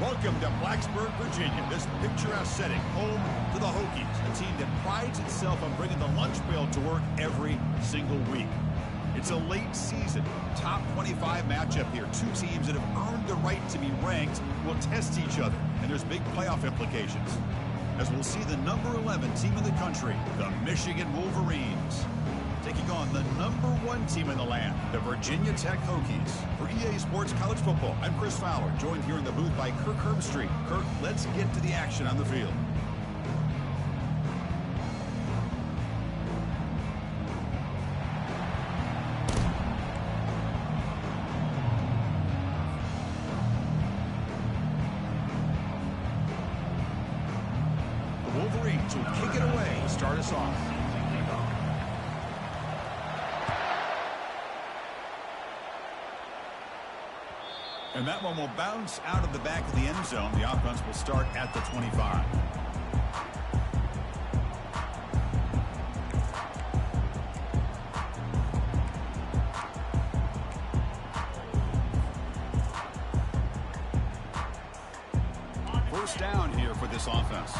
Welcome to Blacksburg, Virginia, this picturesque setting, home to the Hokies, a team that prides itself on bringing the lunch pail to work every single week. It's a late season, top 25 matchup here. Two teams that have earned the right to be ranked will test each other, and there's big playoff implications. As we'll see the number 11 team in the country, the Michigan Wolverines, taking on the number 1 team in the land, the Virginia Tech Hokies. For EA Sports College Football, I'm Chris Fowler, joined here in the booth by Kirk Herbstreit. Kirk, let's get to the action on the field. The Wolverines will kick it away to start us off. And that one will bounce out of the back of the end zone. The offense will start at the 25. First down here for this offense.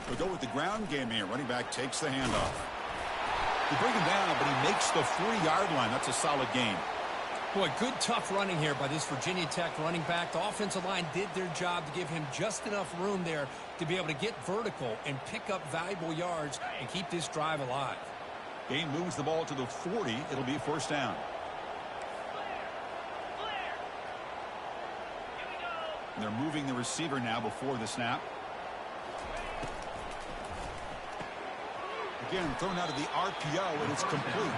We'll go with the ground game here. Running back takes the handoff. They bring him down, but he makes the 40-yard line. That's a solid gain. Boy, good tough running here by this Virginia Tech running back. The offensive line did their job to give him just enough room there to be able to get vertical and pick up valuable yards and keep this drive alive. Gain moves the ball to the 40. It'll be first down. And they're moving the receiver now before the snap. Again, thrown out of the RPO, and it's complete.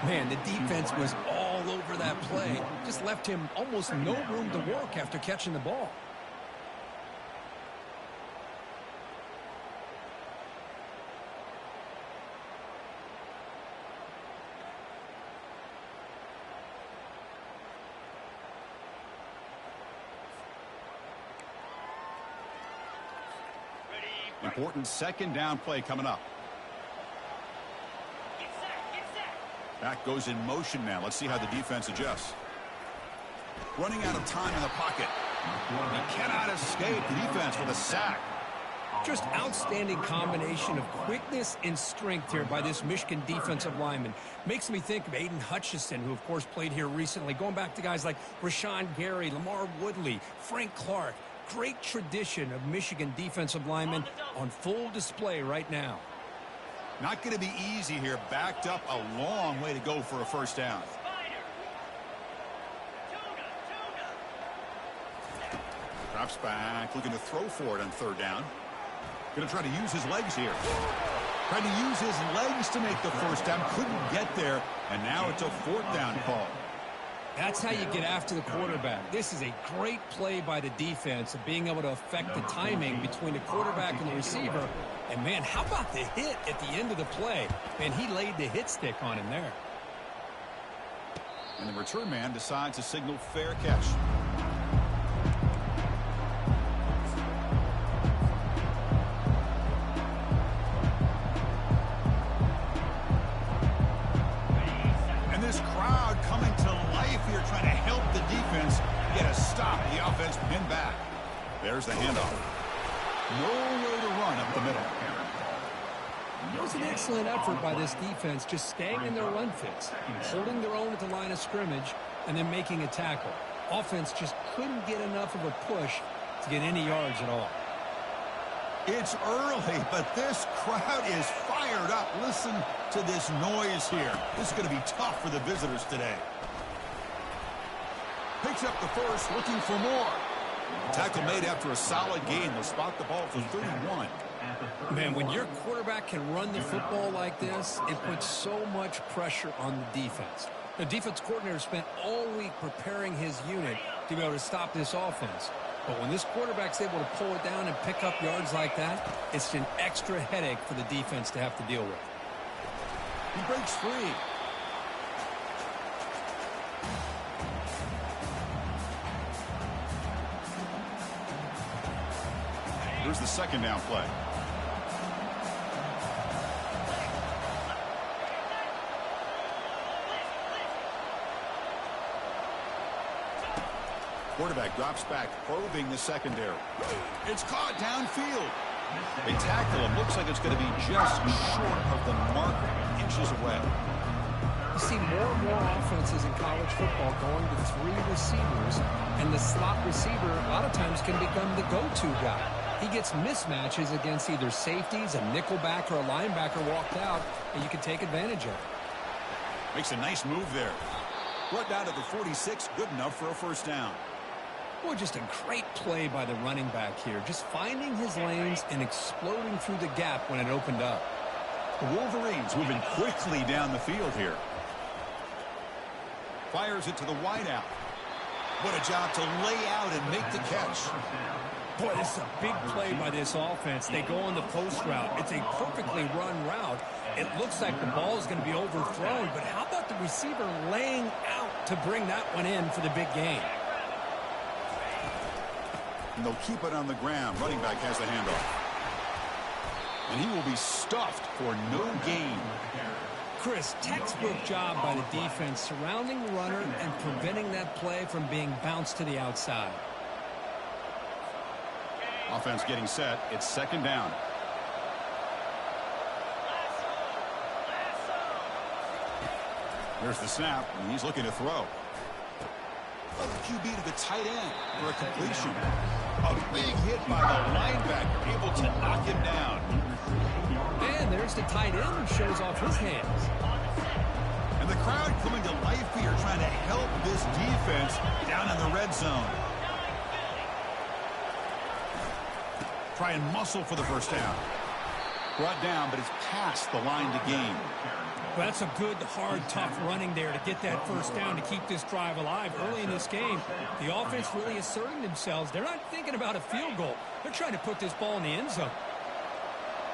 Man, the defense was all over that play. Just left him almost no room to work after catching the ball. Important second down play coming up. Back goes in motion now. Let's see how the defense adjusts. Running out of time in the pocket. He cannot escape. The defense with a sack. Just outstanding combination of quickness and strength here by this Michigan defensive lineman. Makes me think of Aiden Hutchinson, who of course played here recently. Going back to guys like Rashawn Gary, Lamar Woodley, Frank Clark. Great tradition of Michigan defensive linemen on full display right now. Not going to be easy here. Backed up a long way to go for a first down. Drops back, looking to throw for it on third down. Going to try to use his legs here. Trying to use his legs to make the first down. Couldn't get there, and now it's a fourth down call. That's how you get after the quarterback. This is a great play by the defense of being able to affect the timing between the quarterback and the receiver. And, man, how about the hit at the end of the play? Man, he laid the hit stick on him there. And the return man decides to signal fair catch. And this crowd coming to life here, trying to help the defense get a stop. The offense pinned back. There's the handoff. No way to run up the middle. It was an excellent effort by this defense, just staying in their run fits, holding their own at the line of scrimmage, and then making a tackle. Offense just couldn't get enough of a push to get any yards at all. It's early, but this crowd is fired up. Listen to this noise here. This is going to be tough for the visitors today. Picks up the first, looking for more. Tackle made after a solid gain. They'll spot the ball for 31. Man, when your quarterback can run the football like this, it puts so much pressure on the defense. The defense coordinator spent all week preparing his unit to be able to stop this offense. But when this quarterback's able to pull it down and pick up yards like that, it's an extra headache for the defense to have to deal with. He breaks free. Here's the second down play. Quarterback drops back, probing the secondary. It's caught downfield. They tackle him. Looks like it's going to be just short of the marker, inches away. You see more and more offenses in college football going to 3 receivers, and the slot receiver a lot of times can become the go-to guy. He gets mismatches against either safeties, a nickelback, or a linebacker walked out, and you can take advantage of it. Makes a nice move there. Brought down to the 46, good enough for a first down. Boy, just a great play by the running back here. Just finding his lanes and exploding through the gap when it opened up. The Wolverines moving quickly down the field here. Fires it to the wideout. What a job to lay out and make the catch. Boy, this is a big play by this offense. They go on the post route. It's a perfectly run route. It looks like the ball is going to be overthrown, but how about the receiver laying out to bring that one in for the big gain? And they'll keep it on the ground. Running back has the handoff. And he will be stuffed for no gain. Chris, textbook job by the defense surrounding the runner and preventing that play from being bounced to the outside. Offense getting set. It's second down. There's the snap, and he's looking to throw. QB to the tight end for a completion. A big hit by the linebacker, able to knock him down. And there's the tight end who shows off his hands. And the crowd coming to life here, trying to help this defense down in the red zone. Try and muscle for the first down. Brought down, but it's past the line to gain. Well, that's a good, hard, tough running there to get that first down to keep this drive alive. Early in this game, the offense really asserting themselves. They're not thinking about a field goal. They're trying to put this ball in the end zone.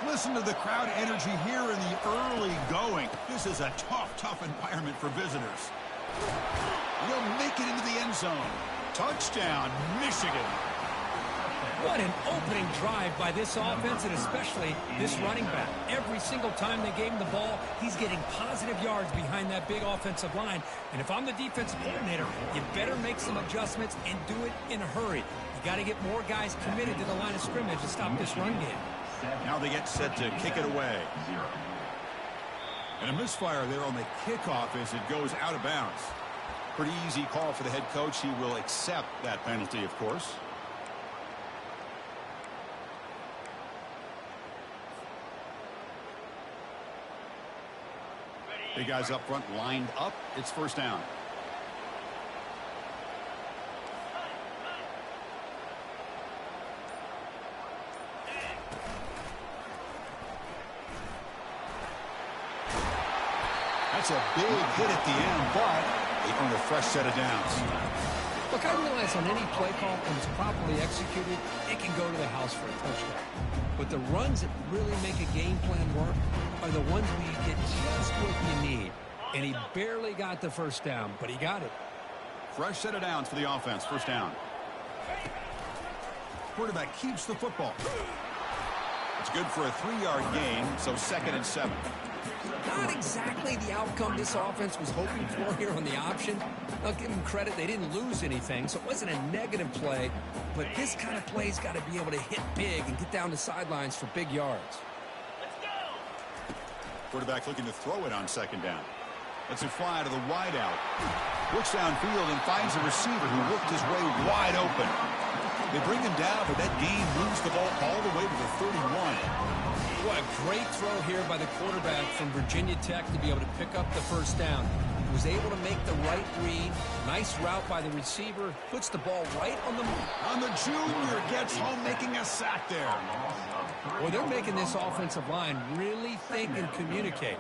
Listen to the crowd energy here in the early going. This is a tough environment for visitors. They'll make it into the end zone. Touchdown, Michigan. What an opening drive by this offense, and especially this running back. Every single time they gave him the ball, he's getting positive yards behind that big offensive line. And if I'm the defensive coordinator, you better make some adjustments and do it in a hurry. You got to get more guys committed to the line of scrimmage to stop this run game. Now they get set to kick it away. And a misfire there on the kickoff as it goes out of bounds. Pretty easy call for the head coach. He will accept that penalty, of course. Big guys up front lined up. It's first down. That's a big hit at the end, but they earn a fresh set of downs. Look, I realize on any play call, when it's properly executed, it can go to the house for a touchdown. But the runs that really make a game plan work are the ones where you get just what you need. And he barely got the first down, but he got it. Fresh set of downs for the offense. First down. Quarterback keeps the football. It's good for a 3-yard gain, so 2nd and 7. Not exactly the outcome this offense was hoping for here on the option. I'll give them credit. They didn't lose anything, so it wasn't a negative play. But this kind of play's got to be able to hit big and get down the sidelines for big yards. Quarterback looking to throw it on 2nd down. Lets it fly to the wideout. Looks downfield and finds a receiver who worked his way wide open. They bring him down, but that gain moves the ball all the way to the 31. What a great throw here by the quarterback from Virginia Tech to be able to pick up the first down. He was able to make the right read. Nice route by the receiver. Puts the ball right on the mark. On the junior, gets home, making a sack there. Well, they're making this offensive line really think and communicate.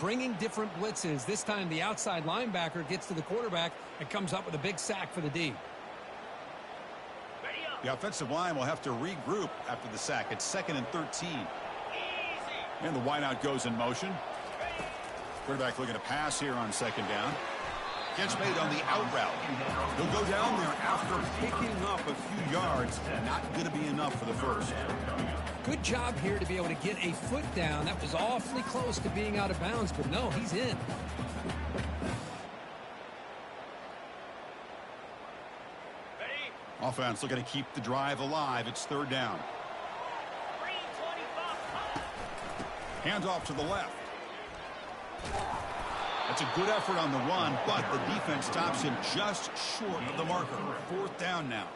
Bringing different blitzes. This time the outside linebacker gets to the quarterback and comes up with a big sack for the D. The offensive line will have to regroup after the sack. It's 2nd and 13. And the wideout goes in motion. Quarterback looking to pass here on 2nd down. Gets made on the out route. He'll go down there after picking up a few yards. Not going to be enough for the first. Good job here to be able to get a foot down. That was awfully close to being out of bounds, but no, he's in. Offense looking to keep the drive alive. It's third down. Handoff to the left. That's a good effort on the run, but the defense stops him just short of the marker. Fourth down now.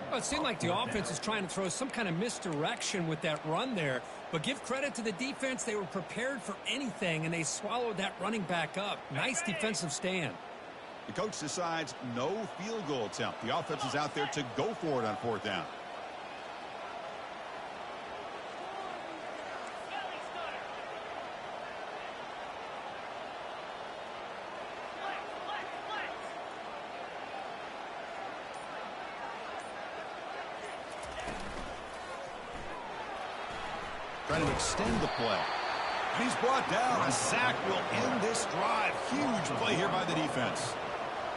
Well, it seemed like the offense is trying to throw some kind of misdirection with that run there. But give credit to the defense. They were prepared for anything, and they swallowed that running back up. Nice defensive stand. The coach decides no field goal attempt. The offense is out there to go for it on fourth down. Trying to extend the play. And he's brought down. A sack will end this drive. Huge play here by the defense.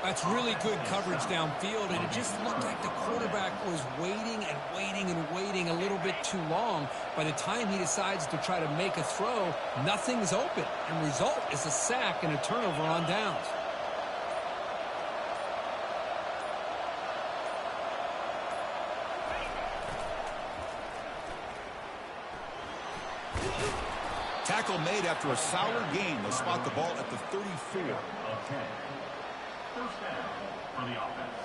That's really good coverage downfield, and it just looked like the quarterback was waiting and waiting and waiting a little bit too long. By the time he decides to try to make a throw, nothing's open, and result is a sack and a turnover on downs. Tackle made after a solid gain. They'll spot the ball at the 34. First down for the offense.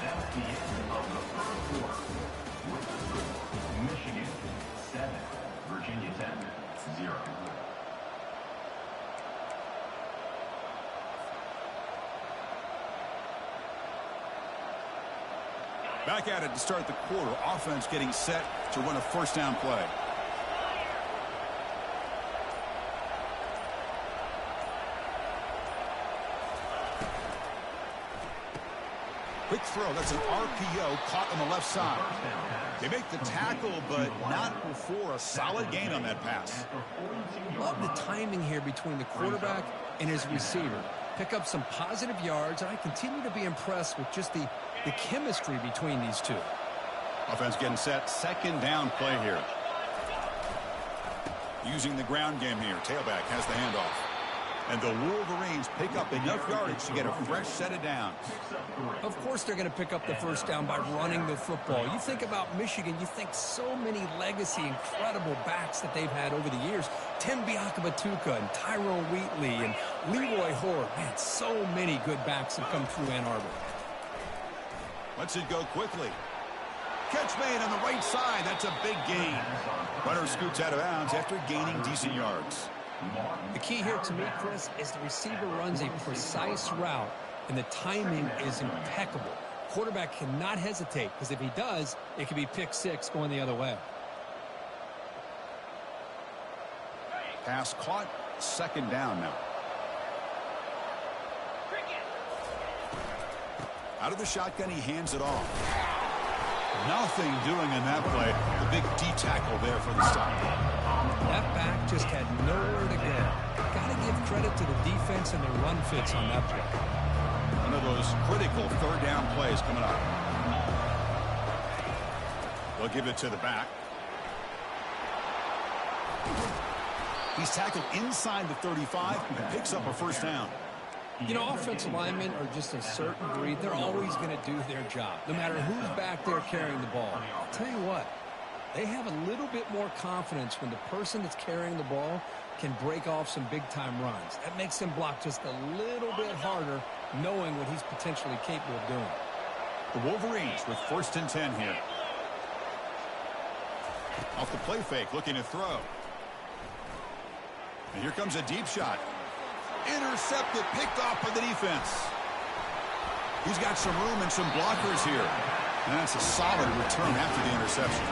That's the end of the first quarter. With the score, Michigan 7, Virginia 0. Back at it to start the quarter. Offense getting set to run a first down play. Quick throw. That's an RPO caught on the left side. They make the tackle, but not before a solid gain on that pass. Love the timing here between the quarterback and his receiver. Pick up some positive yards, and I continue to be impressed with just the chemistry between these two. Offense getting set. Second down play here. Using the ground game here. Tailback has the handoff. And the Wolverines pick up enough yardage to get a fresh set of downs. Of course they're going to pick up the first down by running the football. You think about Michigan, you think so many legacy, incredible backs that they've had over the years. Tim Biakabatuka and Tyrone Wheatley and Leroy Horde. Man, so many good backs have come through Ann Arbor. Lets it go quickly. Catch made on the right side. That's a big gain. Runner scoots out of bounds after gaining decent yards. The key here to me, Chris, is the receiver runs a precise route, and the timing is impeccable. Quarterback cannot hesitate, because if he does, it could be pick six going the other way. Pass caught. Second down now. Out of the shotgun, he hands it off. Nothing doing in that play. The big D tackle there for the stop. That back just had nowhere to go. Got to give credit to the defense and the run fits on that play. One of those critical third down plays coming up. They'll give it to the back. He's tackled inside the 35 and picks up a first down. You know, offensive linemen are just a certain breed. They're always going to do their job, no matter who's back there carrying the ball. I'll tell you what, they have a little bit more confidence when the person that's carrying the ball can break off some big-time runs. That makes them block just a little bit harder, knowing what he's potentially capable of doing. The Wolverines with 1st and 10 here. Off the play fake, looking to throw. And here comes a deep shot. Intercepted, picked off by the defense. He's got some room and some blockers here. And that's a solid return after the interception.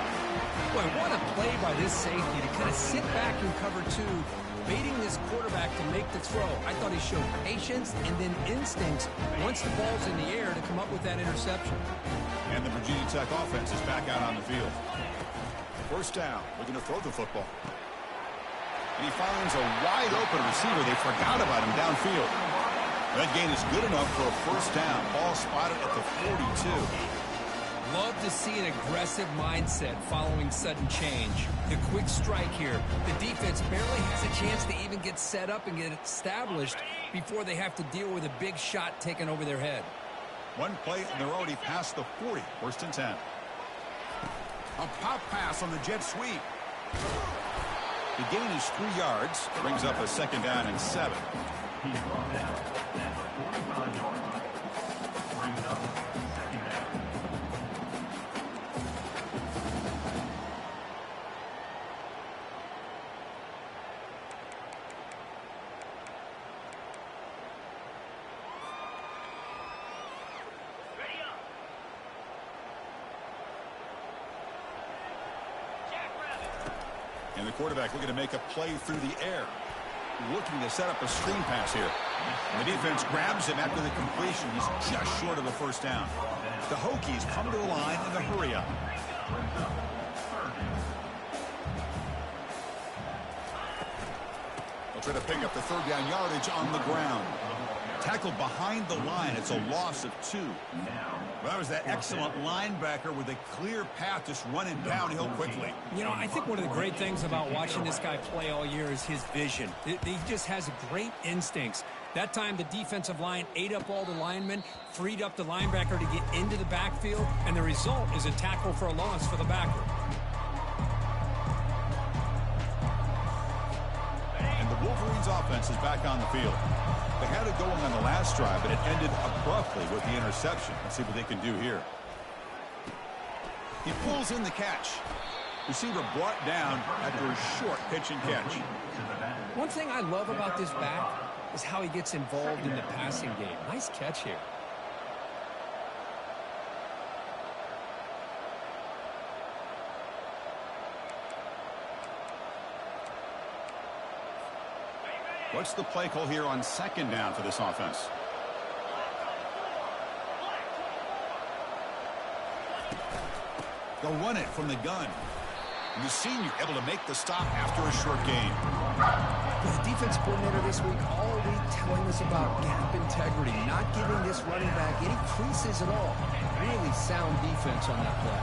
Boy, what a play by this safety to kind of sit back in cover two, baiting this quarterback to make the throw. I thought he showed patience and then instincts once the ball's in the air to come up with that interception. And the Virginia Tech offense is back out on the field. First down, looking to throw the football. And he finds a wide-open receiver. They forgot about him downfield. That gain is good enough for a first down. Ball spotted at the 42. Love to see an aggressive mindset following sudden change. The quick strike here. The defense barely has a chance to even get set up and get established before they have to deal with a big shot taken over their head. One play, and they're already past the 40. First and 10. A pop pass on the jet sweep. The gain is 3 yards. Brings up a second down and 7. He's brought down at the 45-yard line. Brings up second down. And the quarterback looking to make a play through the air. Looking to set up a screen pass here. And the defense grabs him after the completion. He's just short of a first down. The Hokies come to the line in the hurry up. They'll try to pick up the third down yardage on the ground. Tackled behind the line. It's a loss of 2. Well, that was that excellent linebacker with a clear path just running downhill quickly. You know, I think one of the great things about watching this guy play all year is his vision. He just has great instincts. That time, the defensive line ate up all the linemen, freed up the linebacker to get into the backfield, and the result is a tackle for a loss for the backer. And the Wolverines offense is back on the field. They had it going on the last drive, but it ended abruptly with the interception. Let's see what they can do here. He pulls in the catch. Receiver brought down after a short pitch and catch. One thing I love about this back is how he gets involved in the passing game. Nice catch here. What's the play call here on second down for this offense? They'll run it from the gun. And the senior able to make the stop after a short gain. The defense coordinator this week all week telling us about gap integrity, not giving this running back any creases at all. Really sound defense on that play.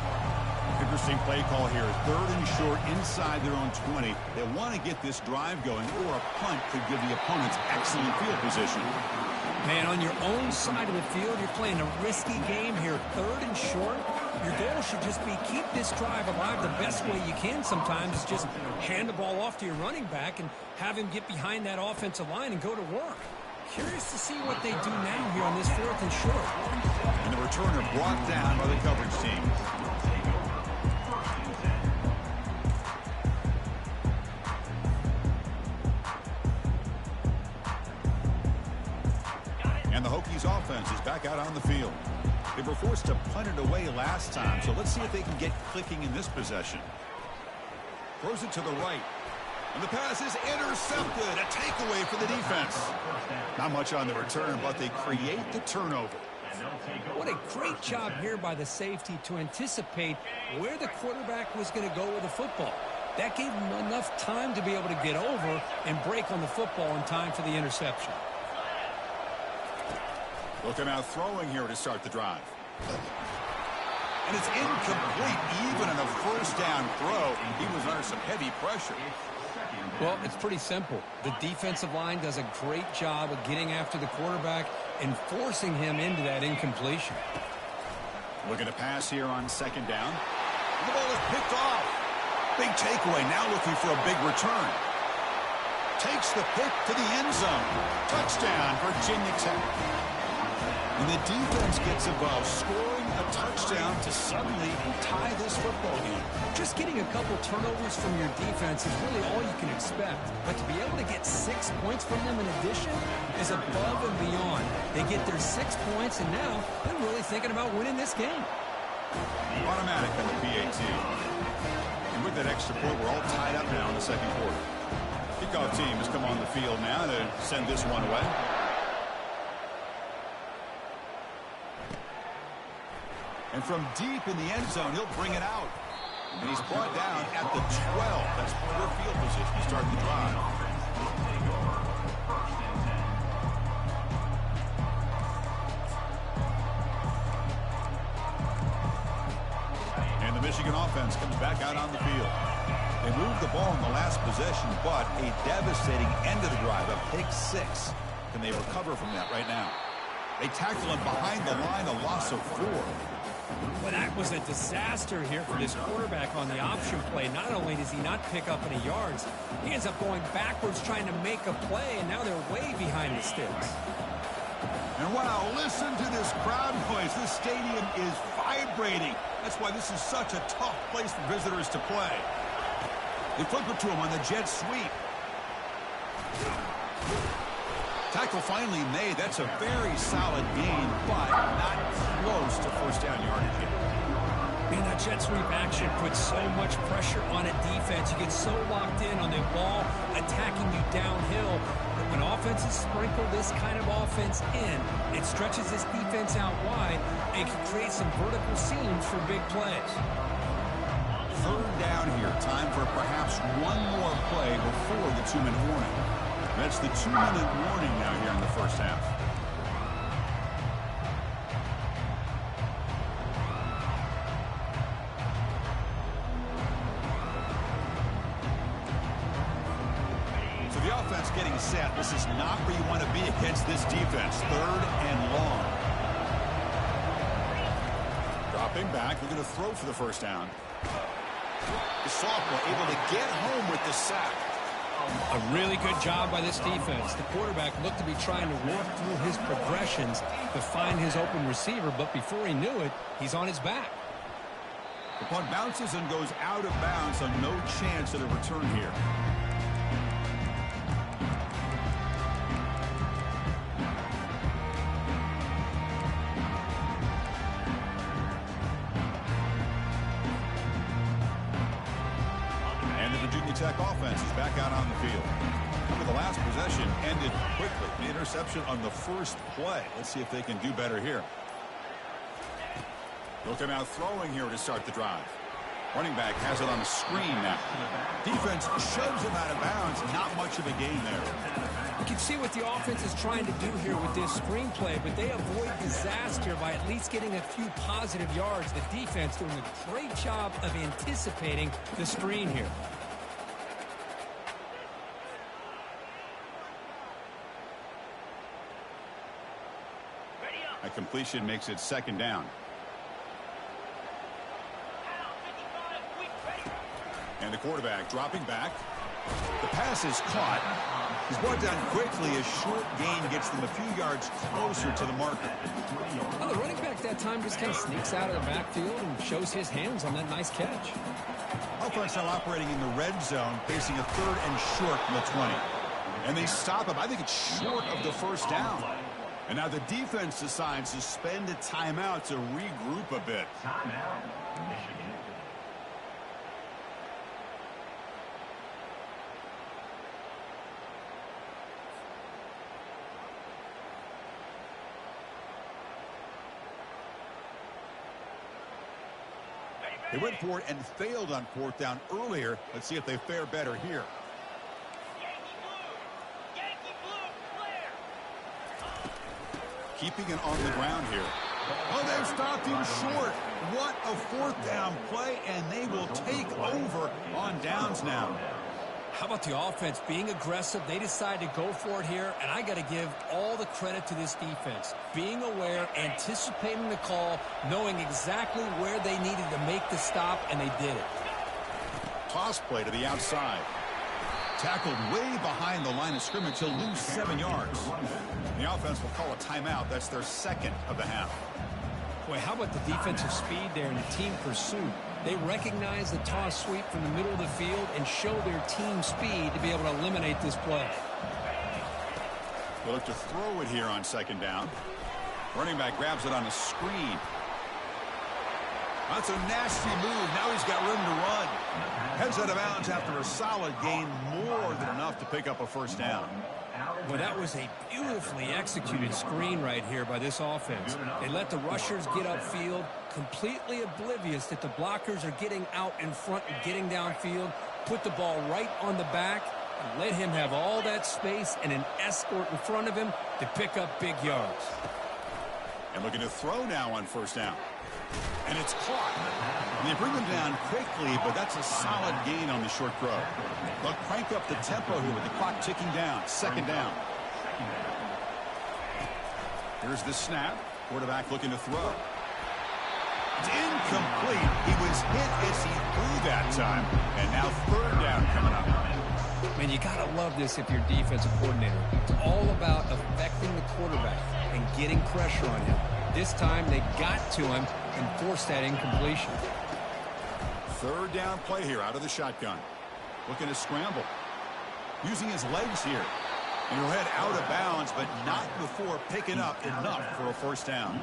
Interesting play call here. Third and short inside their own 20. They want to get this drive going, or a punt could give the opponents excellent field position. Man, on your own side of the field, you're playing a risky game here. Third and short. Your goal should just be keep this drive alive the best way you can sometimes. Is just hand the ball off to your running back and have him get behind that offensive line and go to work. Curious to see what they do now here on this fourth and short. And the returner brought down by the coverage team. And the Hokies offense is back out on the field. They were forced to punt it away last time, so let's see if they can get clicking in this possession. Throws it to the right. And the pass is intercepted. A takeaway for the defense. Not much on the return, but they create the turnover. What a great job here by the safety to anticipate where the quarterback was going to go with the football. That gave him enough time to be able to get over and break on the football in time for the interception. Looking out throwing here to start the drive. And it's incomplete even on a first down throw. He was under some heavy pressure. Well, it's pretty simple. The defensive line does a great job of getting after the quarterback and forcing him into that incompletion. Looking to pass here on second down. And the ball is picked off. Big takeaway, now looking for a big return. Takes the pick to the end zone. Touchdown, Virginia Tech. And the defense gets involved, scoring a touchdown to suddenly tie this football game. Just getting a couple turnovers from your defense is really all you can expect. But to be able to get 6 points from them in addition is above and beyond. They get their 6 points, and now they're really thinking about winning this game. Automatic on the PAT. And with that extra point, we're all tied up now in the second quarter. Kickoff team has come on the field now to send this one away. And from deep in the end zone, he'll bring it out. And he's brought down at the 12. That's poor field position to start the drive. Michigan offense comes back out on the field. They moved the ball in the last possession, but a devastating end of the drive, a pick 6. Can they recover from that right now? They tackle him behind the line, a loss of 4. Well, that was a disaster here for this quarterback on the option play. Not only does he not pick up any yards, he ends up going backwards trying to make a play, and now they're way behind the sticks. And wow, listen to this crowd noise. This stadium is vibrating. That's why this is such a tough place for visitors to play. They flip it to him on the jet sweep. Tackle finally made. That's a very solid gain, but not close to first down yardage yet. Man, that jet sweep action puts so much pressure on a defense. You get so locked in on the ball attacking you downhill. But when offenses sprinkle this kind of offense in, it stretches this defense out wide and can create some vertical seams for big plays. Third down here. Time for perhaps one more play before the 2-minute warning. That's the 2-minute warning now here in the first half. So the offense getting set. This is not where you want to be against this defense. 3rd and long. Dropping back. They're going to throw for the first down. The sophomore able to get home with the sack. A really good job by this defense. The quarterback looked to be trying to work through his progressions to find his open receiver, but before he knew it, he's on his back. The punt bounces and goes out of bounds, so no chance at a return here. Tech offense is back out on the field. Remember, the last possession ended quickly. The interception on the first play. Let's see if they can do better here. They'll come out throwing here to start the drive. Running back has it on the screen now. Defense shoves him out of bounds. Not much of a gain there. You can see what the offense is trying to do here with this screen play, but they avoid disaster by at least getting a few positive yards. The defense doing a great job of anticipating the screen here. A completion makes it 2nd down. And the quarterback dropping back. The pass is caught. He's brought down quickly. A short gain gets them a few yards closer to the marker. Well, the running back that time just kind of sneaks out of the backfield and shows his hands on that nice catch. Offense now operating in the red zone, facing a 3rd and short from the 20. And they stop him. I think it's short of the first down. And now the defense decides to spend a timeout to regroup a bit. Timeout, Michigan. They went for it and failed on 4th down earlier. Let's see if they fare better here. Keeping it on the ground here. Oh, they've stopped him short. What a 4th down play, and they will take over on downs now. How about the offense being aggressive? They decide to go for it here, and I got to give all the credit to this defense. Being aware, anticipating the call, knowing exactly where they needed to make the stop, and they did it. Toss play to the outside. Tackled way behind the line of scrimmage. He'll lose 7 yards. The offense will call a timeout. That's their 2nd of the half. Boy, how about the defensive speed there and the team pursuit? They recognize the toss sweep from the middle of the field and show their team speed to be able to eliminate this play. They'll look to throw it here on 2nd down. Running back grabs it on a screen. That's a nasty move. Now he's got room to run. Heads out of bounds after a solid gain, more than enough to pick up a first down. Well, that was a beautifully executed screen right here by this offense. They let the rushers get upfield, completely oblivious that the blockers are getting out in front and getting downfield, put the ball right on the back, and let him have all that space and an escort in front of him to pick up big yards. And looking to throw now on first down. And it's caught. And they bring them down quickly, but that's a solid gain on the short throw. They'll crank up the tempo here with the clock ticking down. Second down. Here's the snap. Quarterback looking to throw. It's incomplete. He was hit as he threw that time. And now third down coming up. Man, you got to love this if you're defensive coordinator. It's all about affecting the quarterback and getting pressure on him. This time they got to him and forced that incompletion. Third down play here out of the shotgun. Looking to scramble. Using his legs here. And he'll head out of bounds, but not before picking up enough for a first down.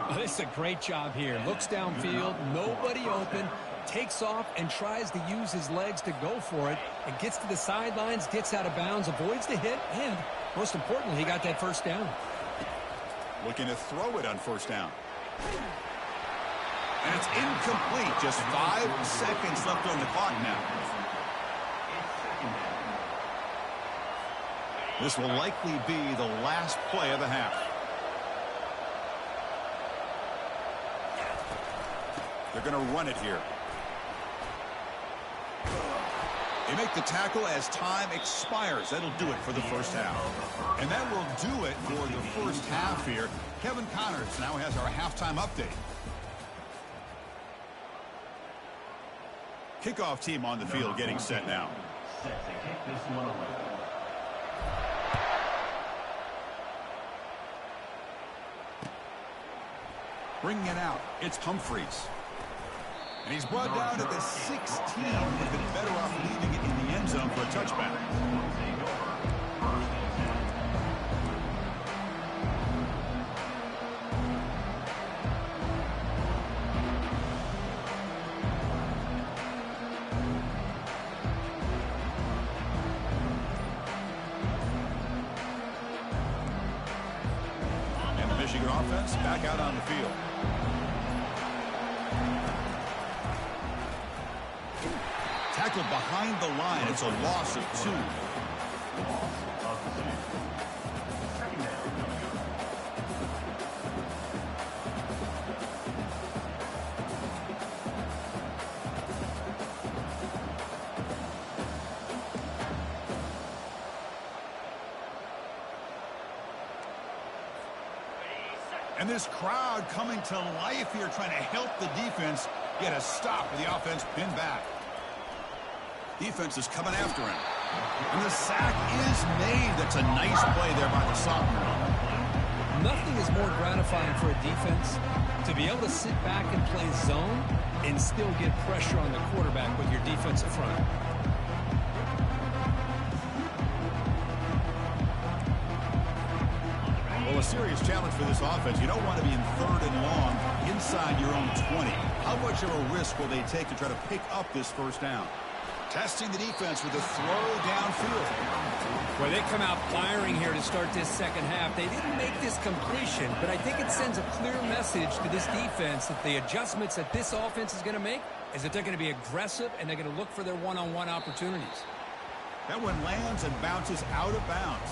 Oh, this is a great job here. Looks downfield, nobody open, takes off and tries to use his legs to go for it. And gets to the sidelines, gets out of bounds, avoids the hit, and most importantly, he got that first down. Looking to throw it on first down. And it's incomplete. Just 5 seconds left on the clock now. This will likely be the last play of the half. They're going to run it here. They make the tackle as time expires. That'll do it for the first half. And that will do it for the first half here. Kevin Connors now has our halftime update. Kickoff team on the field getting set now. Set to kick this one away. Bringing it out, it's Humphreys. And he's brought down at the 16. They've been better off leaving it in the end zone for a touchback. And the Michigan offense back out on the field. Tackled behind the line. It's a loss of 2. And this crowd coming to life here, trying to help the defense get a stop with the offense pinned back. Defense is coming after him. And the sack is made. That's a nice play there by the sophomore. Nothing is more gratifying for a defense to be able to sit back and play zone and still get pressure on the quarterback with your defensive front. Well, a serious challenge for this offense. You don't want to be in third and long inside your own 20. How much of a risk will they take to try to pick up this first down? Testing the defense with a throw downfield. Well, they come out firing here to start this second half. They didn't make this completion, but I think it sends a clear message to this defense that the adjustments that this offense is going to make is that they're going to be aggressive and they're going to look for their one-on-one opportunities. That one lands and bounces out of bounds.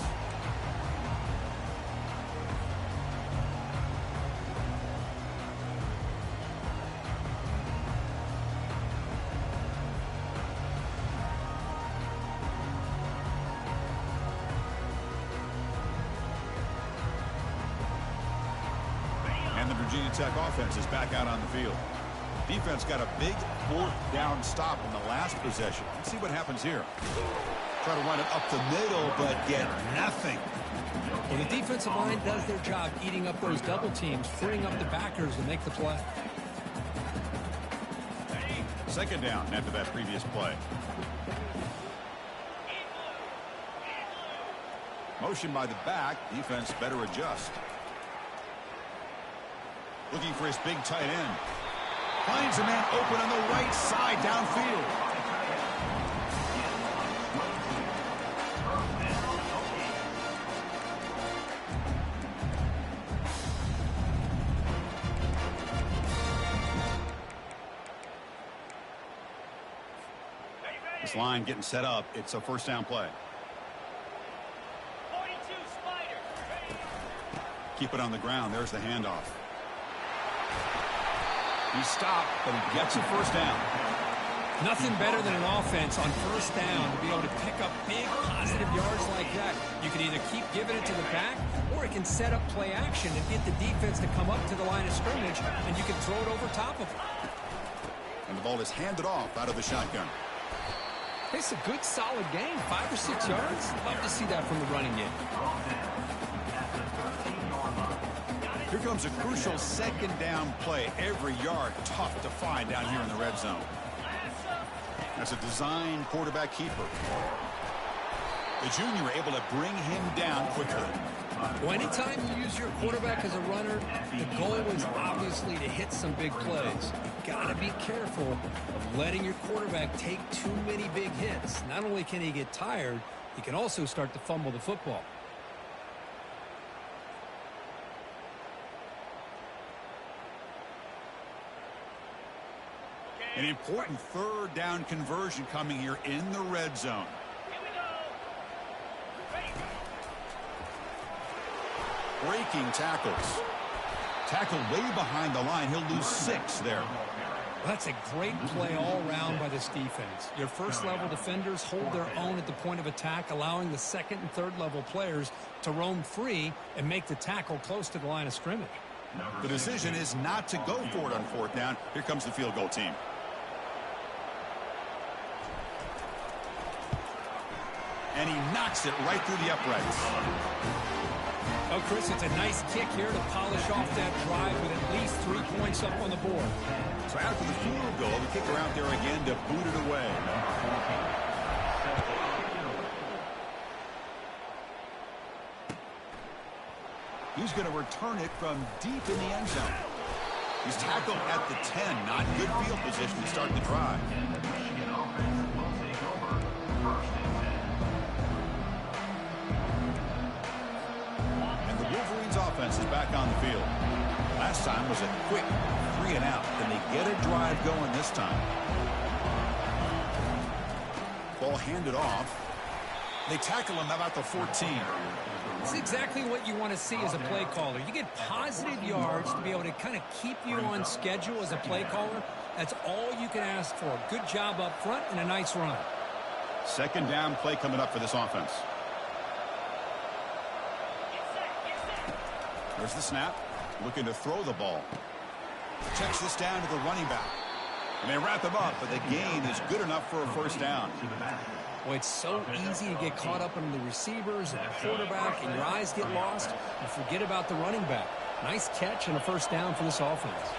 Virginia Tech offense is back out on the field. Defense got a big 4th down stop in the last possession. Let's see what happens here. Try to run it up the middle, but get nothing. Well, the defensive line does their job eating up those double teams, freeing up the backers to make the play. Second down after that previous play. Motion by the back. Defense better adjust. Looking for his big tight end. Finds a man open on the right side downfield. This line getting set up. It's a first down play. Keep it on the ground. There's the handoff. He stopped, but he gets a first down. Nothing better than an offense on first down to be able to pick up big positive yards like that. You can either keep giving it to the back, or it can set up play action and get the defense to come up to the line of scrimmage, and you can throw it over top of it. And the ball is handed off out of the shotgun. It's a good, solid game. 5 or 6 yards. Love to see that from the running game. Here comes a crucial second down play. Every yard tough to find down here in the red zone. That's a design quarterback keeper. The junior able to bring him down quickly. Well, anytime you use your quarterback as a runner, the goal is obviously to hit some big plays. You've got to be careful of letting your quarterback take too many big hits. Not only can he get tired, he can also start to fumble the football. An important third down conversion coming here in the red zone. Breaking tackles. Tackle way behind the line. He'll lose 6 there. That's a great play all around by this defense. Your first-level defenders hold their own at the point of attack, allowing the second and third-level players to roam free and make the tackle close to the line of scrimmage. The decision is not to go for it on fourth down. Here comes the field goal team. And he knocks it right through the uprights. Oh, Chris, it's a nice kick here to polish off that drive with at least 3 points up on the board. So after the field goal, the kicker out there again to boot it away. He's going to return it from deep in the end zone. He's tackled at the 10. Not good field position to start the drive. Offense is back on the field. Last time was a quick 3 and out. Can they get a drive going this time? Ball handed off. They tackle him about the 14. It's exactly what you want to see as a play caller. You get positive yards to be able to kind of keep you on schedule as a play caller. That's all you can ask for. Good job up front and a nice run. Second down play coming up for this offense. There's the snap. Looking to throw the ball. Checks this down to the running back. And they wrap him up, but the gain is good enough for a first down. Well, it's so easy to get caught up in the receivers and the quarterback, and your eyes get lost. You forget about the running back. Nice catch and a first down for this offense.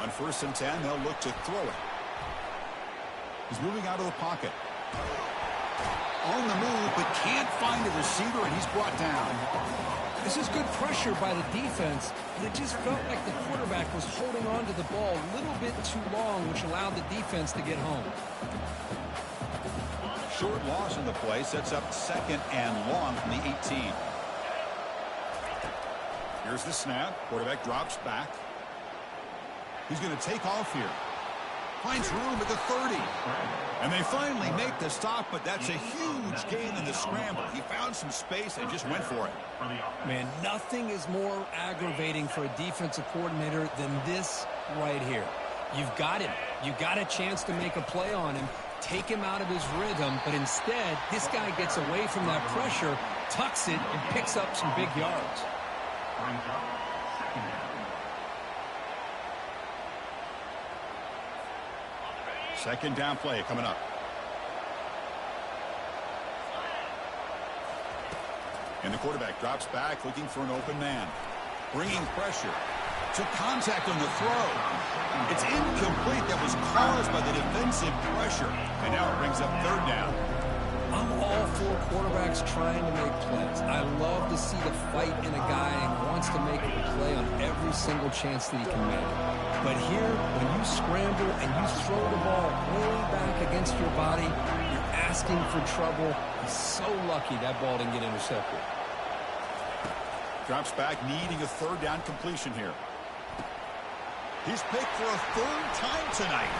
On 1st and 10, they'll look to throw it. He's moving out of the pocket. On the move, but can't find a receiver, and he's brought down. This is good pressure by the defense, but it just felt like the quarterback was holding on to the ball a little bit too long, which allowed the defense to get home. Short loss in the play sets up 2nd and long from the 18. Here's the snap. Quarterback drops back. He's going to take off here. Finds room at the 30. And they finally make the stop, but that's a huge gain in the scramble. He found some space and just went for it. Man, nothing is more aggravating for a defensive coordinator than this right here. You've got him. You've got a chance to make a play on him, take him out of his rhythm, but instead, this guy gets away from that pressure, tucks it, and picks up some big yards. Second down play coming up. And the quarterback drops back looking for an open man. Bringing pressure. Took contact on the throw. It's incomplete. That was caused by the defensive pressure. And now it brings up 3rd down. I'm all for quarterbacks trying to make plays. I love to see the fight in a guy who wants to make a play on every single chance that he can make. But here, when you scramble and you throw the ball way back against your body, you're asking for trouble. He's so lucky that ball didn't get intercepted. Drops back, needing a 3rd down completion here. He's picked for a 3rd time tonight.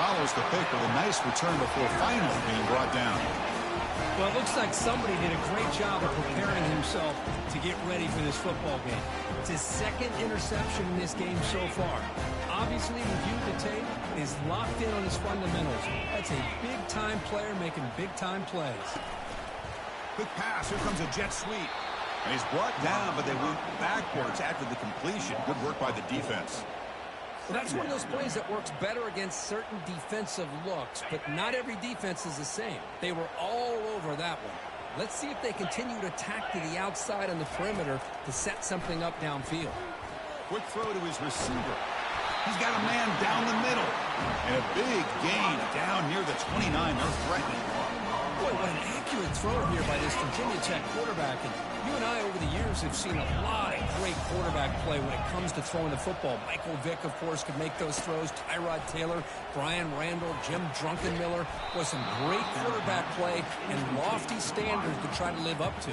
Follows the pick with a nice return before finally being brought down. Well, it looks like somebody did a great job of preparing himself to get ready for this football game. It's his second interception in this game so far. Obviously, reviewed the tape, is locked in on his fundamentals. That's a big-time player making big-time plays. Quick pass. Here comes a jet sweep. And he's brought down, but they went backwards after the completion. Good work by the defense. Well, that's one of those plays that works better against certain defensive looks, but not every defense is the same. They were all over that one. Let's see if they continue to attack to the outside on the perimeter to set something up downfield. Quick throw to his receiver. He's got a man down the middle. And a big gain down near the 29. They're threatening. Boy, what an accurate throw here by this Virginia Tech quarterback. And you and I, over the years, have seen a lot of great quarterback play when it comes to throwing the football. Michael Vick, of course, could make those throws. Tyrod Taylor, Brian Randall, Jim Druckenmiller. Was some great quarterback play and lofty standards to try to live up to.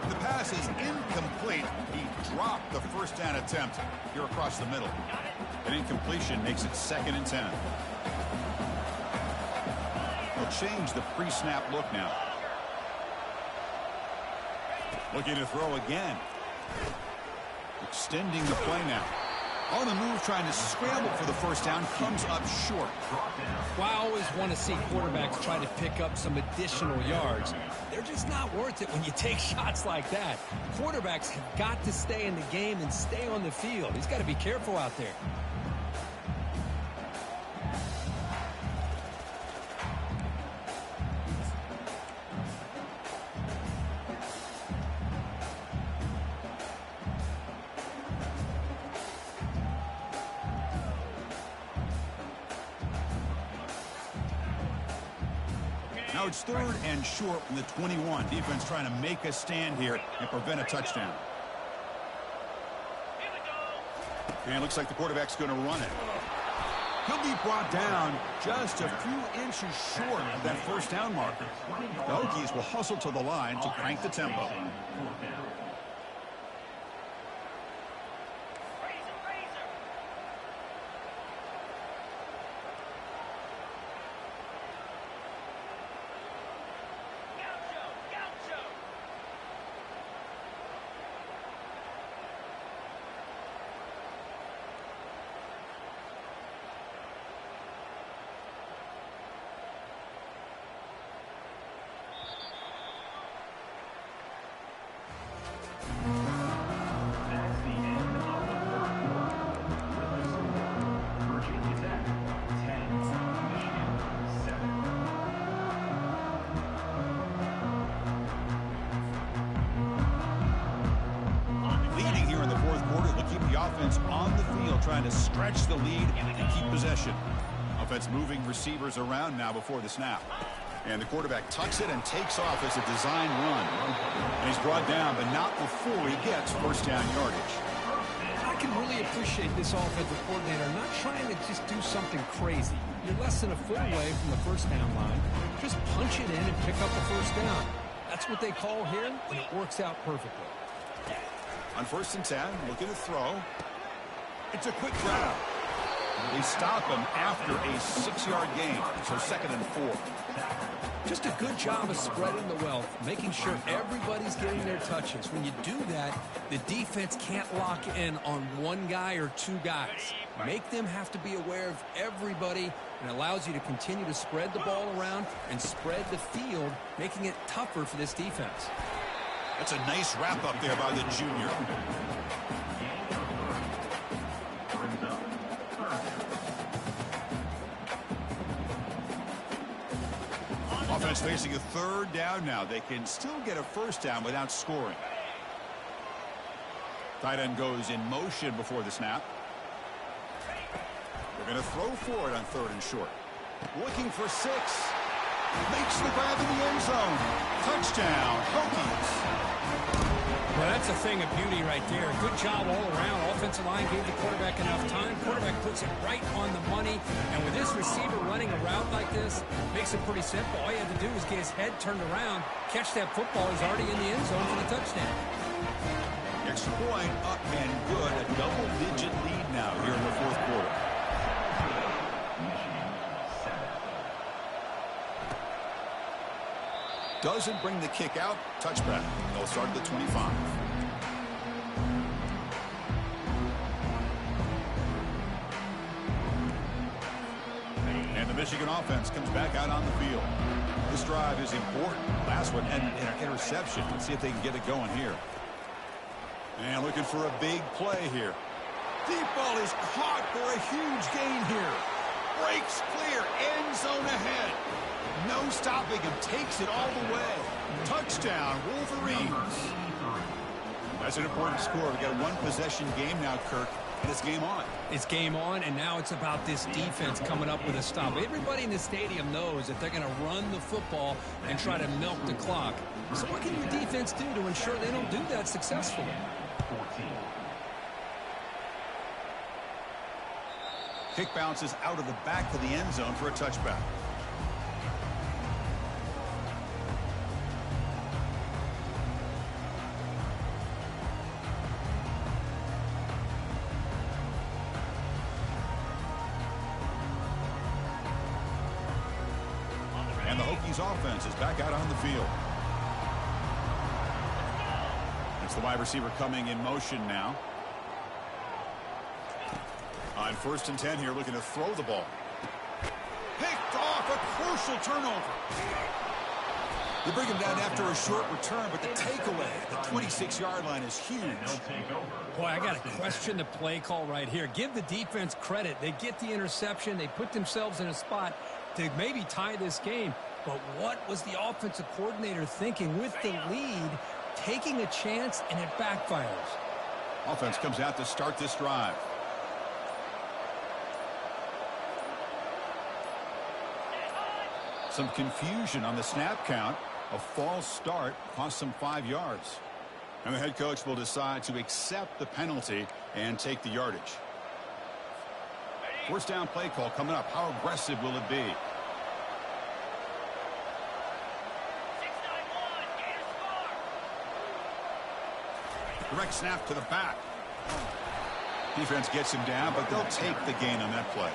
The pass is incomplete. He dropped the first down attempt here across the middle. An incompletion makes it 2nd and 10. They'll change the pre-snap look now. Looking to throw again. Extending the play now. On the move, trying to scramble for the first down. Comes up short. Well, I always want to see quarterbacks try to pick up some additional yards. They're just not worth it when you take shots like that. Quarterbacks have got to stay in the game and stay on the field. He's got to be careful out there. Now it's 3rd and short from the 21. Defense trying to make a stand here and prevent a touchdown. And it looks like the quarterback's going to run it. He'll be brought down just a few inches short of that first down marker. The Hokies will hustle to the line to crank the tempo. That's the end of the fourth quarter. With the score, Virginia Tech 10, Michigan 7. Leading here in the 4th quarter, they'll keep the offense on the field, trying to stretch the lead and keep possession. Offense moving receivers around now before the snap. And the quarterback tucks it and takes off as a design run. And he's brought down, but not before he gets first down yardage. I can really appreciate this offensive coordinator not trying to just do something crazy. You're less than a foot away from the first down line. Just punch it in and pick up the first down. That's what they call here, and it works out perfectly. On 1st and 10, looking to throw. It's a quick grab. They stop him after a 6-yard gain, so 2nd and 4. Just a good job of spreading the wealth, making sure everybody's getting their touches. When you do that, the defense can't lock in on one guy or two guys. Make them have to be aware of everybody, and allows you to continue to spread the ball around and spread the field, making it tougher for this defense. That's a nice wrap up there by the junior. Offense facing a 3rd down now. They can still get a first down without scoring. Tight end goes in motion before the snap. They're going to throw for it on 3rd and short. Looking for 6. Makes the grab in the end zone. Touchdown, Hokies. Well, that's a thing of beauty right there. Good job all around. Offensive line gave the quarterback enough time. Quarterback puts it right on the money. And with this receiver running a route like this, makes it pretty simple. All you have to do is get his head turned around, catch that football. He's already in the end zone for the touchdown. Extra point up and good. A double-digit lead now here in the 4th quarter. Doesn't bring the kick out. Touchback. They'll start at the 25. And the Michigan offense comes back out on the field. This drive is important. Last one had an interception. Let's see if they can get it going here. And looking for a big play here. Deep ball is caught for a huge gain here. Breaks clear. End zone ahead. No stopping him. Takes it all the way. Touchdown, Wolverines. That's an important score. We've got a one-possession game now, Kirk, and it's game on. It's game on, and now it's about this defense coming up with a stop. Everybody in the stadium knows that they're going to run the football and try to milk the clock. So what can your defense do to ensure they don't do that successfully? 14. Kick bounces out of the back of the end zone for a touchback. And the Hokies offense is back out on the field. It's the wide receiver coming in motion now. On 1st and 10 here, looking to throw the ball. Picked off, a crucial turnover. They bring him down after a short return, but the takeaway at the 26-yard line is huge. Boy, I got to question the play call right here. Give the defense credit. They get the interception. They put themselves in a spot to maybe tie this game. But what was the offensive coordinator thinking with the lead, taking a chance, and it backfires? Offense comes out to start this drive. Some confusion on the snap count. A false start cost them 5 yards. And the head coach will decide to accept the penalty and take the yardage. First down play call coming up. How aggressive will it be? Direct snap to the back. Defense gets him down, but they'll take the gain on that play.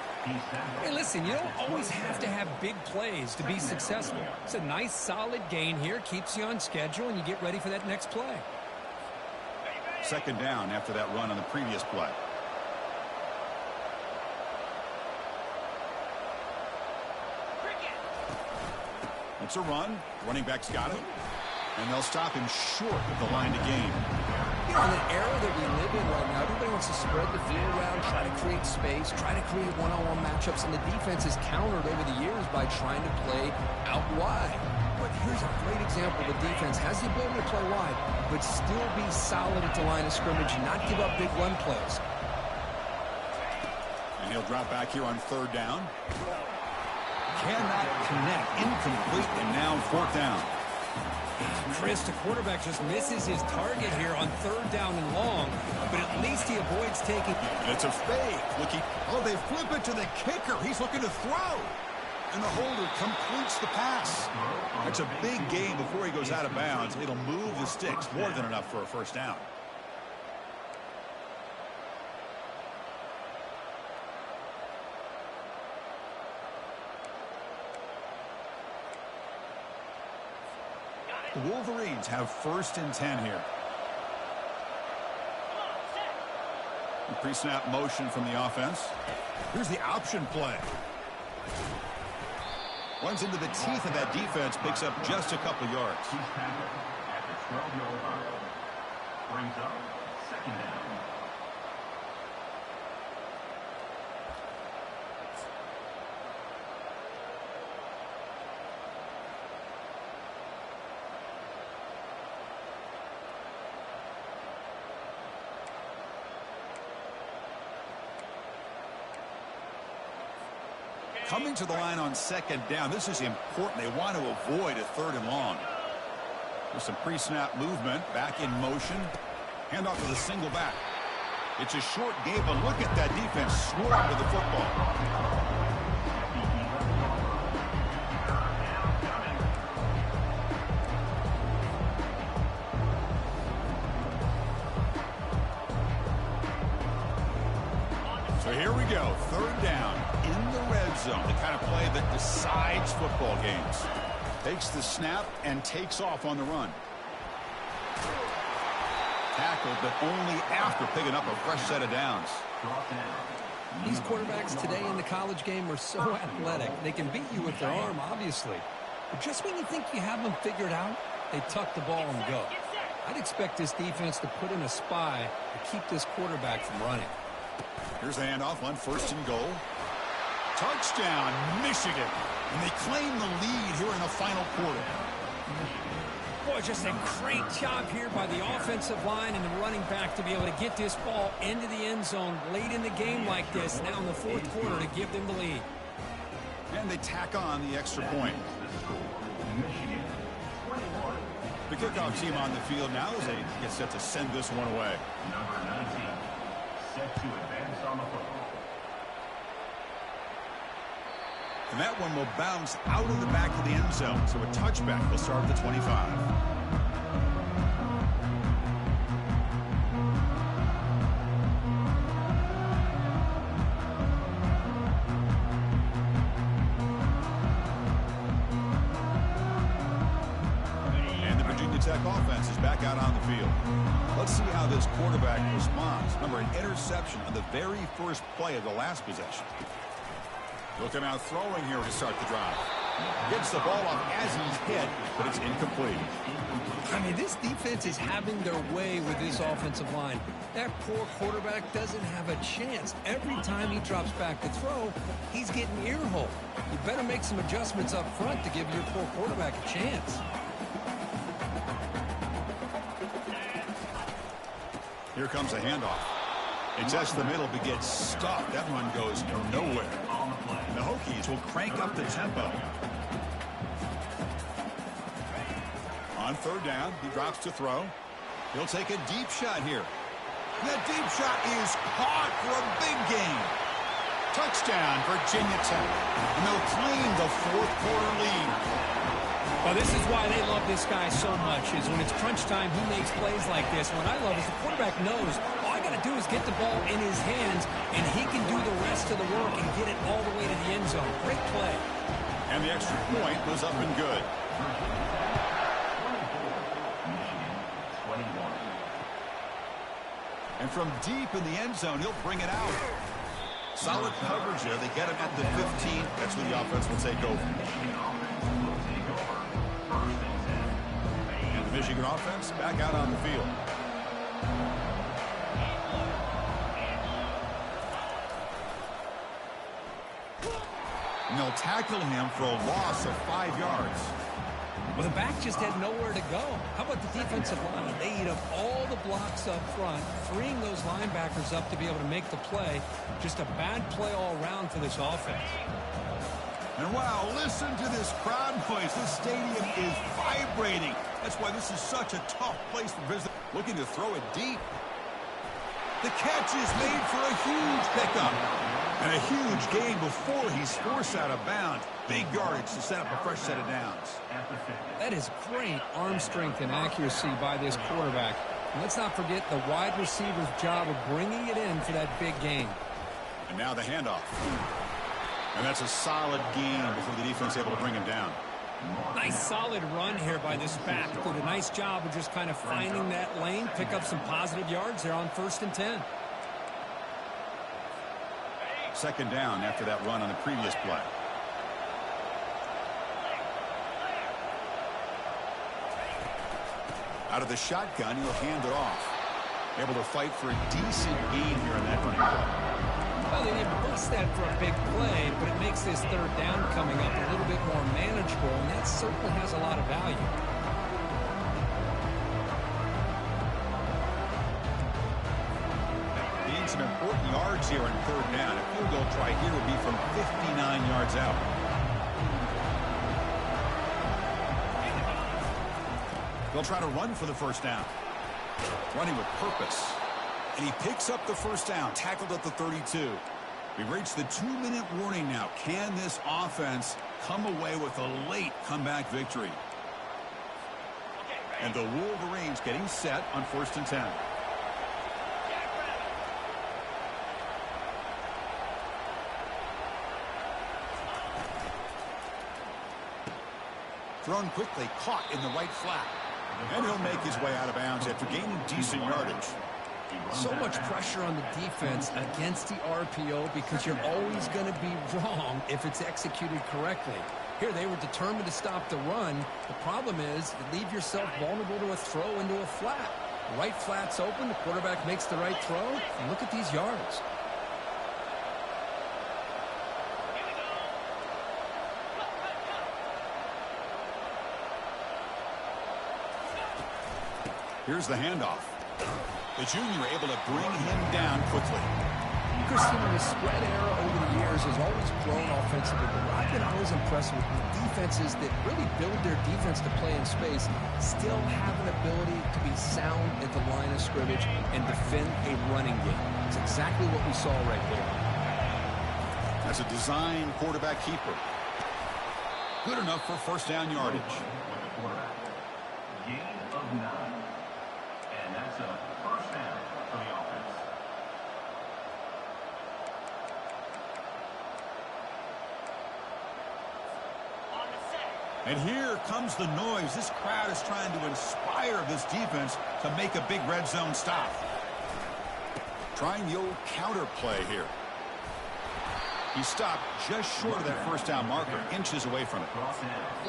Hey, listen, you don't always have to have big plays to be successful. It's a nice, solid gain here. Keeps you on schedule, and you get ready for that next play. Second down after that run on the previous play. It's a run. Running back's got it. And they'll stop him short of the line to gain. You know, in an era that we live in right now, everybody wants to spread the field around, try to create space, try to create one-on-one matchups, and the defense has countered over the years by trying to play out wide. But here's a great example. The defense has the ability to play wide, but still be solid at the line of scrimmage and not give up big run plays. And he'll drop back here on 3rd down. Cannot connect. Incomplete, and now 4th down. Chris, the quarterback just misses his target here on 3rd down and long, but at least he avoids taking... It's a fake. Looking. Oh, they flip it to the kicker. He's looking to throw. And the holder completes the pass. That's a big gain before he goes out of bounds. It'll move the sticks. More than enough for a first down. The Wolverines have 1st and 10 here. The pre-snap motion from the offense. Here's the option play. Runs into the teeth of that defense, picks up just a couple yards. After 12 yards, brings up 2nd down. Coming to the line on 2nd down. This is important. They want to avoid a 3rd and long. There's some pre-snap movement. Back in motion. Handoff to the single back. It's a short game, but look at that defense swarm with the football. So here we go. 3rd down in the red zone. The kind of play that decides football games. Takes the snap and takes off on the run. Tackled, but only after picking up a fresh set of downs. These quarterbacks today in the college game are so athletic. They can beat you with their arm, obviously. But just when you think you have them figured out, they tuck the ball and go. I'd expect this defense to put in a spy to keep this quarterback from running. Here's a handoff on 1st and goal. Touchdown, Michigan. And they claim the lead here in the final quarter. Boy, just a great job here by the offensive line and the running back to be able to get this ball into the end zone late in the game like this, now in the 4th quarter, to give them the lead. And they tack on the extra point. The kickoff team on the field now as they get set to send this one away. Number 19, set to advance on the football. And that one will bounce out of the back of the end zone. So a touchback will start at the 25. And the Virginia Tech offense is back out on the field. Let's see how this quarterback responds. Remember, an interception on the very first play of the last possession. He'll come out throwing here to start the drive. Gets the ball off as he's hit, but it's incomplete. I mean, this defense is having their way with this offensive line. That poor quarterback doesn't have a chance. Every time he drops back to throw, he's getting earholed. You better make some adjustments up front to give your poor quarterback a chance. Here comes a handoff. It tests the middle, but gets stuck. That run goes nowhere. And the Hokies will crank up the tempo. On 3rd down, he drops to throw. He'll take a deep shot here. That deep shot is caught for a big gain. Touchdown, Virginia Tech. And they'll claim the 4th quarter lead. Well, this is why they love this guy so much, is when it's crunch time, he makes plays like this. What I love is the quarterback knows all I got to do is get the ball in his hands, and he can do the rest of the work and get it all the way to the end zone. Great play. And the extra point was up and good. And from deep in the end zone, he'll bring it out. Solid coverage there. They get him at the 15. That's where the offense will take over. And the Michigan offense back out on the field. And they'll tackle him for a loss of 5 yards. Well, the back just had nowhere to go. How about the defensive line? They eat up all the blocks up front, freeing those linebackers up to be able to make the play. Just a bad play all around for this offense. And wow, listen to this crowd noise. This stadium is vibrating. That's why this is such a tough place for visitors. Looking to throw it deep. The catch is made for a huge pickup. And a huge gain before he's forced out of bounds. Big yardage to set up a fresh set of downs. That is great arm strength and accuracy by this quarterback. And let's not forget the wide receiver's job of bringing it in for that big gain. And now the handoff. And that's a solid gain before the defense able to bring him down. Nice solid run here by this back. Did a nice job of just kind of finding that lane, pick up some positive yards there on 1st and 10. 2nd down after that run on the previous play. Out of the shotgun, he'll hand it off. Able to fight for a decent gain here in that running play. Well, they didn't bust that for a big play, but it makes this 3rd down coming up a little bit more manageable, and that certainly has a lot of value. Gain some important yards here in 3rd down. A field goal try here would be from 59 yards out. They'll try to run for the 1st down. Running with purpose. And he picks up the 1st down, tackled at the 32. We've reached the 2-minute warning now. Can this offense come away with a late comeback victory? And the Wolverines getting set on 1st and 10. Thrown quickly, caught in the right flat. And he'll make his way out of bounds after gaining decent yardage. So much pressure on the defense against the RPO because you're always going to be wrong if it's executed correctly. Here, they were determined to stop the run. The problem is you leave yourself vulnerable to a throw into a flat. The right flat's open, the quarterback makes the right throw, and look at these yards. Here's the handoff. The junior able to bring him down quickly. Christian, in the spread era over the years has always grown offensively, but what I've been always impressed with defenses that really build their defense to play in space still have an ability to be sound at the line of scrimmage and defend a running game. It's exactly what we saw right there. As a design quarterback keeper. Good enough for first down yardage. Gain of 9. And that's a first down for the offense. And here comes the noise. This crowd is trying to inspire this defense to make a big red zone stop. Trying the old counter play here. He stopped just short of that first down marker, inches away from it.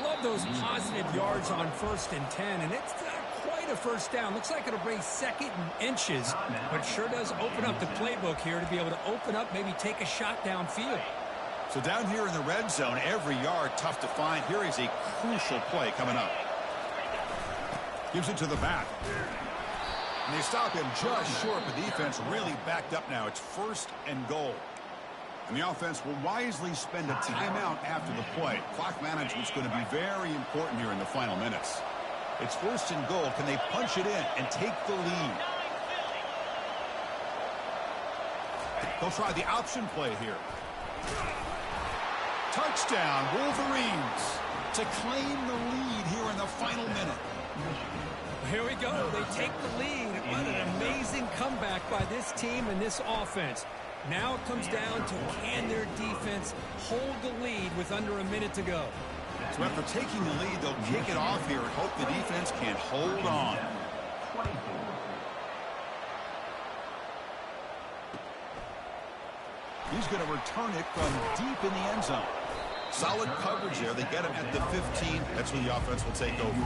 Love those positive yards on 1st and 10, and it's not quite a first down. Looks like it'll bring second and inches, but sure does open up the playbook here to be able to open up, maybe take a shot downfield. So down here in the red zone, every yard tough to find. Here is a crucial play coming up. Gives it to the back. And they stop him just short, but the defense really backed up now. It's 1st and goal. And the offense will wisely spend a timeout after the play. Clock management is going to be very important here in the final minutes. It's 1st and goal. Can they punch it in and take the lead? They'll try the option play here. Touchdown, Wolverines, to claim the lead here in the final minute. Here we go. They take the lead. What an amazing comeback by this team and this offense. Now it comes down to can their defense hold the lead with under a minute to go. So after taking the lead, they'll kick it off here and hope the defense can hold on. He's going to return it from deep in the end zone. Solid coverage there. They get him at the 15. That's where the offense will take over.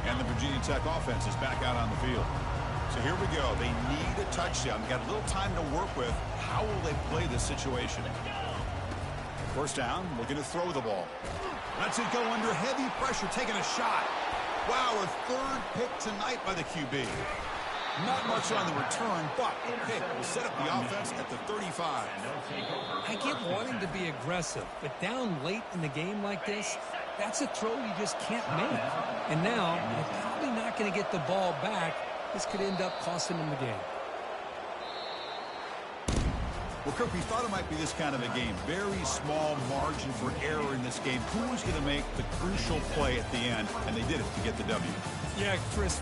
And the Virginia Tech offense is back out on the field. So here we go. They need a touchdown. Got a little time to work with. How will they play this situation? First down, looking to throw the ball. Lets it go under heavy pressure, taking a shot. Wow, a 3rd pick tonight by the QB. Not much on the return, but hey, we'll set up the offense at the 35. I get wanting to be aggressive, but down late in the game like this, that's a throw you just can't make. And now, you're probably not going to get the ball back. This could end up costing them the game. Well, Kirk, we thought it might be this kind of a game. Very small margin for error in this game. Who was going to make the crucial play at the end? And they did it to get the W. Yeah, Chris.